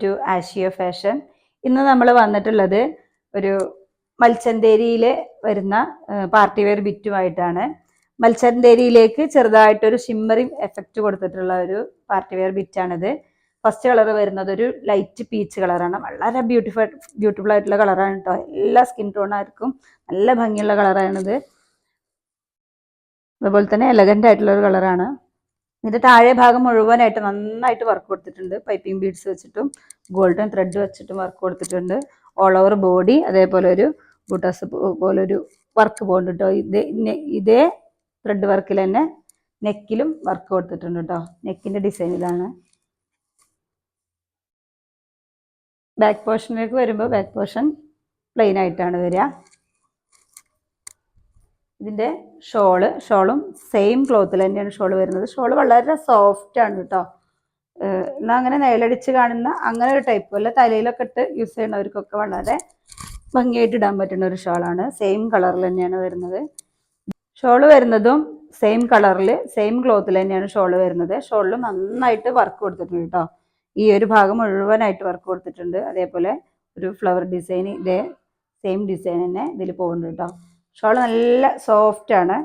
To Ashiya fashion. ഇന്ന് നമ്മൾ വന്നിട്ടുള്ളത് ഒരു മൽച്ചന്തേരിയിൽ വരുന്ന പാർട്ടി വെയർ ബിറ്റുമായിട്ടാണ്. മൽച്ചന്തേരിയിലേക്ക് ചെറുതായിട്ടൊരു ഷിമ്മറിങ് എഫക്റ്റ് കൊടുത്തിട്ടുള്ള ഒരു പാർട്ടി വെയർ ബിറ്റാണിത്. ഫസ്റ്റ് കളർ വരുന്നത് ഒരു ലൈറ്റ് പീച്ച് കളറാണ്. വളരെ ബ്യൂട്ടിഫുൾ ആയിട്ടുള്ള കളറാണ് കേട്ടോ. എല്ലാ സ്കിൻ ടോണായിരിക്കും നല്ല ഭംഗിയുള്ള കളറാണിത്. അതുപോലെ തന്നെ എലഗൻ്റ് ആയിട്ടുള്ള ഒരു കളറാണ്. ഇതിൻ്റെ താഴെ ഭാഗം മുഴുവനായിട്ട് നന്നായിട്ട് വർക്ക് കൊടുത്തിട്ടുണ്ട്. പൈപ്പിംഗ് ബീഡ്സ് വെച്ചിട്ടും ഗോൾഡൻ ത്രെഡ് വെച്ചിട്ടും വർക്ക് കൊടുത്തിട്ടുണ്ട്. ഓൾ ഓവർ ബോഡി അതേപോലെ ഒരു ബൂട്ടാസ് പോലൊരു വർക്ക് പോകുന്നുണ്ട് കേട്ടോ. ഇതേ ത്രെഡ് വർക്കിൽ തന്നെ നെക്കിലും വർക്ക് കൊടുത്തിട്ടുണ്ട് കേട്ടോ. നെക്കിൻ്റെ ഡിസൈൻ ഇതാണ്. ബാക്ക് പോർഷനിലേക്ക് വരുമ്പോൾ ബാക്ക് പോർഷൻ പ്ലെയിൻ ആയിട്ടാണ് വരിക. ഇതിൻ്റെ ഷോളും സെയിം ക്ലോത്തിൽ തന്നെയാണ് ഷോള് വരുന്നത്. ഷോള് വളരെ സോഫ്റ്റ് ആണ് കേട്ടോ. എന്നാൽ അങ്ങനെ നെയിലടിച്ച് കാണുന്ന അങ്ങനെ ഒരു ടൈപ്പ് അല്ല, തലയിലൊക്കെ ഇട്ട് യൂസ് ചെയ്യുന്നവർക്കൊക്കെ വളരെ ഭംഗിയായിട്ട് ഇടാൻ പറ്റുന്ന ഒരു ഷോളാണ്. സെയിം കളറിൽ തന്നെയാണ് വരുന്നത്. ഷോള് വരുന്നതും സെയിം കളറിൽ സെയിം ക്ലോത്തിൽ തന്നെയാണ് ഷോള് വരുന്നത്. ഷോളിൽ നന്നായിട്ട് വർക്ക് കൊടുത്തിട്ടുണ്ട് കേട്ടോ. ഈ ഒരു ഭാഗം മുഴുവനായിട്ട് വർക്ക് കൊടുത്തിട്ടുണ്ട്. അതേപോലെ ഒരു ഫ്ലവർ ഡിസൈൻ ഇതേ സെയിം ഡിസൈൻ തന്നെ ഇതിൽ പോകുന്നുണ്ട് കേട്ടോ. ഷോൾ നല്ല സോഫ്റ്റാണ്.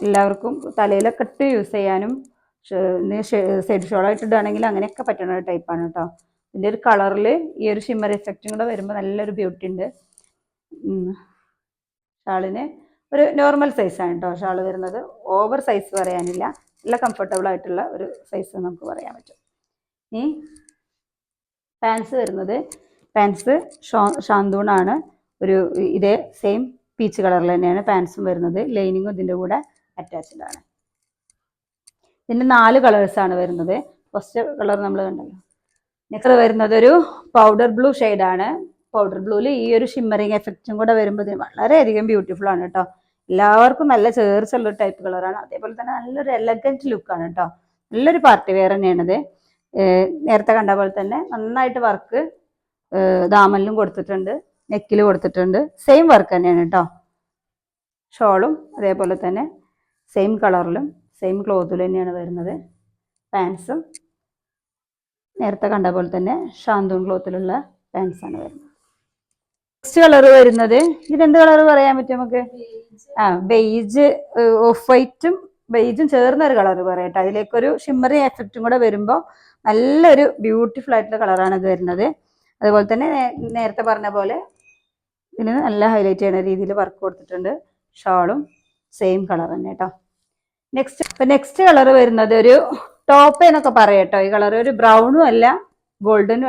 എല്ലാവർക്കും തലയിലൊക്കെ ഇട്ട് യൂസ് ചെയ്യാനും സൈഡ് ഷോളായിട്ട് ഇടുകയാണെങ്കിൽ അങ്ങനെയൊക്കെ പറ്റുന്ന ഒരു ടൈപ്പാണ് കേട്ടോ. ഇതിൻ്റെ ഒരു കളറിൽ ഈ ഒരു ഷിമ്മർ എഫക്റ്റും കൂടെ വരുമ്പോൾ നല്ലൊരു ബ്യൂട്ടി ഉണ്ട്. ഷാളിന് ഒരു നോർമൽ സൈസാണ് കേട്ടോ ഷാൾ വരുന്നത്. ഓവർ സൈസ് പറയാനില്ല, നല്ല കംഫർട്ടബിൾ ആയിട്ടുള്ള ഒരു സൈസ് നമുക്ക് പറയാൻ പറ്റും. ഇനി പാൻസ് വരുന്നത് പാൻസ് ഷാന്തൂണാണ്. ഒരു ഇതേ സെയിം പീച്ച് കളറിൽ തന്നെയാണ് പാൻസും വരുന്നത്. ലൈനിങ്ങും ഇതിൻ്റെ കൂടെ അറ്റാച്ച്ഡ് ആണ്. ഇതിൻ്റെ 4 കളേഴ്സാണ് വരുന്നത്. ഫസ്റ്റ് കളർ നമ്മൾ കണ്ടല്ലോ. നെക്സ്റ്റ് വരുന്നത് ഒരു പൗഡർ ബ്ലൂ ഷെയ്ഡാണ്. പൗഡർ ബ്ലൂവിൽ ഈ ഒരു ഷിമ്മറിങ് എഫക്റ്റും കൂടെ വരുമ്പോൾ ഇതിന് വളരെയധികം ബ്യൂട്ടിഫുൾ ആണ് കേട്ടോ. എല്ലാവർക്കും നല്ല ചേർച്ചുള്ള ടൈപ്പ് കളറാണ്. അതേപോലെ തന്നെ നല്ലൊരു എലഗൻറ്റ് ലുക്കാണ് കേട്ടോ. നല്ലൊരു പാർട്ടി വെയർ തന്നെയാണിത്. നേരത്തെ കണ്ട പോലെ തന്നെ നന്നായിട്ട് വർക്ക് ദാമനിലും കൊടുത്തിട്ടുണ്ട്, നെക്കിൽ കൊടുത്തിട്ടുണ്ട്. സെയിം വർക്ക് തന്നെയാണ് കേട്ടോ. ഷോളും അതേപോലെ തന്നെ സെയിം കളറിലും സെയിം ക്ലോത്തിലും തന്നെയാണ് വരുന്നത്. പാൻസും നേരത്തെ കണ്ട പോലെ തന്നെ ഷാന്തൂൺ ക്ലോത്തിലുള്ള പാൻസാണ് വരുന്നത്. നെക്സ്റ്റ് കളർ വരുന്നത് ഇതെന്ത് കളർ പറയാൻ പറ്റും നമുക്ക്? ബെയ്ജ്, ഓഫ് വൈറ്റും ബെയ്ജും ചേർന്ന ഒരു കളർ പറയട്ടെ. അതിലേക്കൊരു ഷിമ്മറി എഫക്റ്റും കൂടെ വരുമ്പോൾ നല്ലൊരു ബ്യൂട്ടിഫുൾ ആയിട്ടുള്ള കളറാണ് ഇത് വരുന്നത്. അതുപോലെ തന്നെ നേരത്തെ പറഞ്ഞ പോലെ ഇതിന് നല്ല ഹൈലൈറ്റ് ചെയ്യുന്ന രീതിയിൽ വർക്ക് കൊടുത്തിട്ടുണ്ട്. ഷോളും സെയിം കളർ തന്നെ കേട്ടോ. നെക്സ്റ്റ് കളർ വരുന്നത് ഒരു ടോപ്പ് എന്നൊക്കെ പറയാം കേട്ടോ. ഈ കളർ ഒരു ബ്രൗണും അല്ല ഗോൾഡനും അല്ല.